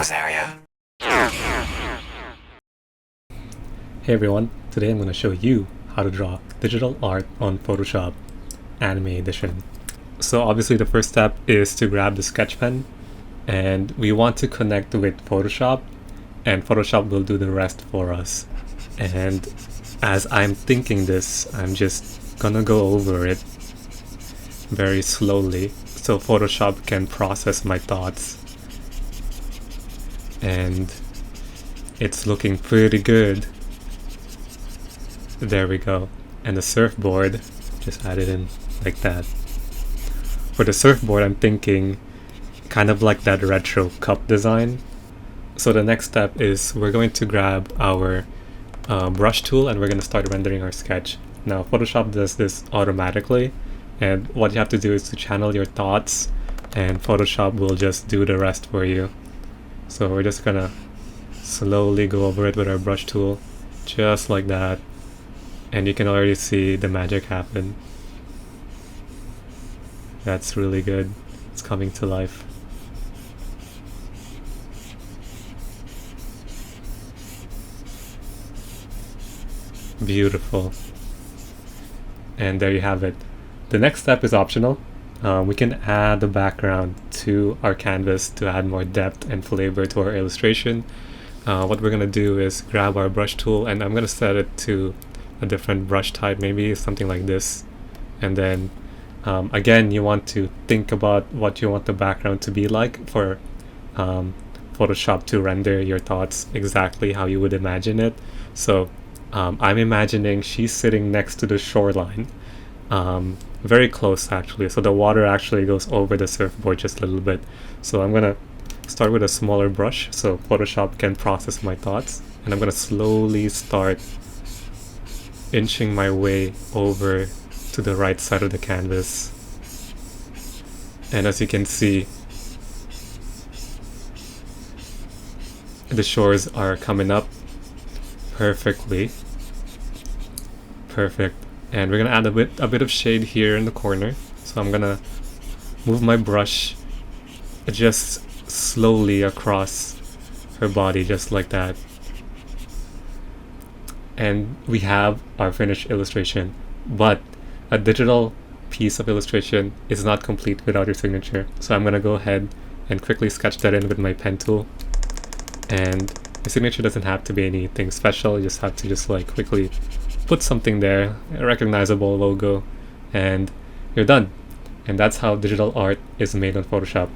Nicosarea. Hey everyone, today I'm going to show you how to draw digital art on Photoshop Anime Edition. So obviously the first step is to grab the sketch pen, and we want to connect with Photoshop, and Photoshop will do the rest for us. And as I'm thinking this, I'm just gonna go over it very slowly so Photoshop can process my thoughts. And it's looking pretty good. There we go. And the surfboard, just add it in like that. For the surfboard, I'm thinking kind of like that retro cup design. So the next step is we're going to grab our brush tool and we're going to start rendering our sketch. Now Photoshop does this automatically, and what you have to do is to channel your thoughts, and Photoshop will just do the rest for you. So we're just gonna slowly go over it with our brush tool, just like that. And you can already see the magic happen. That's really good. It's coming to life. Beautiful. And there you have it. The next step is optional. We can add a background to our canvas to add more depth and flavor to our illustration. What we're gonna do is grab our brush tool, and I'm gonna set it to a different brush type, maybe something like this. And then again, you want to think about what you want the background to be like for Photoshop to render your thoughts exactly how you would imagine it. So I'm imagining she's sitting next to the shoreline, very close actually, so the water actually goes over the surfboard just a little bit. So I'm gonna start with a smaller brush so Photoshop can process my thoughts, and I'm gonna slowly start inching my way over to the right side of the canvas. And as you can see, the shores are coming up perfectly. Perfect. And we're gonna add a bit of shade here in the corner. So I'm gonna move my brush just slowly across her body, just like that. And we have our finished illustration. But a digital piece of illustration is not complete without your signature. So I'm gonna go ahead and quickly sketch that in with my pen tool. And your signature doesn't have to be anything special. You just have to just like quickly put something there, a recognizable logo, and you're done. And that's how digital art is made on Photoshop.